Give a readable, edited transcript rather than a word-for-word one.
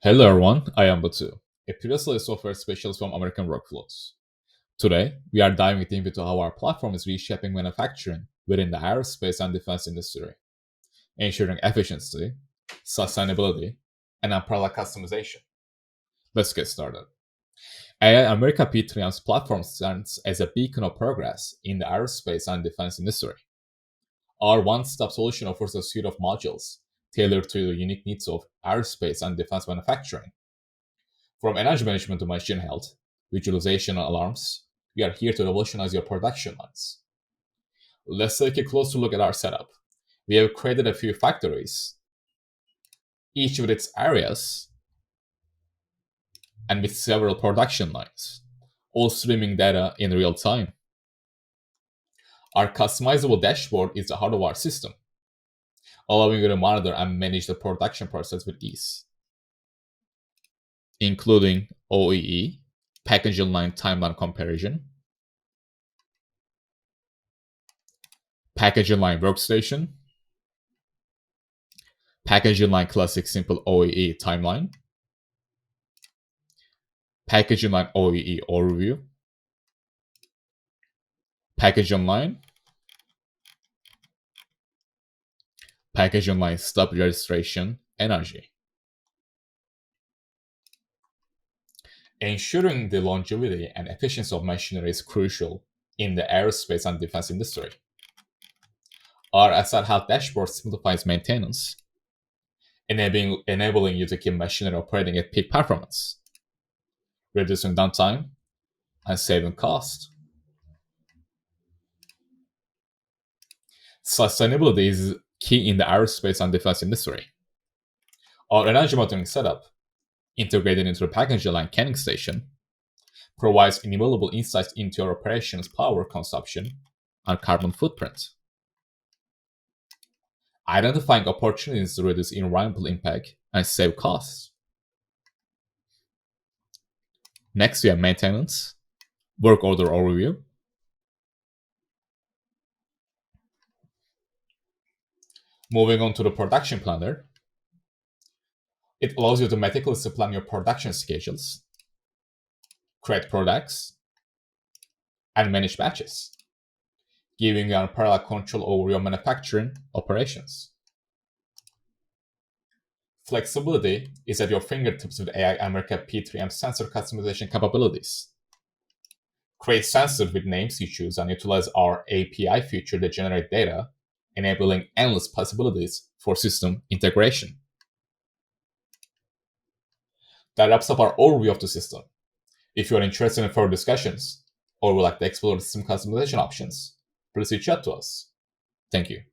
Hello everyone, I am Batu, a previously software specialist from American Workflows. Today, we are diving into how our platform is reshaping manufacturing within the aerospace and defense industry, ensuring efficiency, sustainability, and unparalleled customization. Let's get started. AI America P3M's platform stands as a beacon of progress in the aerospace and defense industry. Our one-stop solution offers a suite of modules tailored to the unique needs of aerospace and defense manufacturing. From energy management to machine health, visualization and alarms, we are here to revolutionize your production lines. Let's take a closer look at our setup. We have created a few factories, each with its areas and with several production lines, all streaming data in real time. Our customizable dashboard is the heart of our system, allowing you to monitor and manage the production process with ease, including OEE, packaging line timeline comparison, packaging line workstation, packaging line classic simple OEE timeline, packaging line OEE overview, packaging line, packaging line stop registration energy. Ensuring the longevity and efficiency of machinery is crucial in the aerospace and defense industry. Our asset health dashboard simplifies maintenance, enabling you to keep machinery operating at peak performance, reducing downtime, and saving cost. Sustainability is key in the aerospace and defense industry. Our energy monitoring setup, integrated into the packaging line canning station, provides invaluable insights into your operations' power consumption and carbon footprint, identifying opportunities to reduce environmental impact and save costs. Next, we have maintenance, work order overview. Moving on to the production planner, it allows you to meticulously plan your production schedules, create products, and manage batches, giving you unparalleled control over your manufacturing operations. Flexibility is at your fingertips with AI America P3M sensor customization capabilities. Create sensors with names you choose and utilize our API feature to generate data, enabling endless possibilities for system integration. That wraps up our overview of the system. If you are interested in further discussions or would like to explore the system customization options, please reach out to us. Thank you.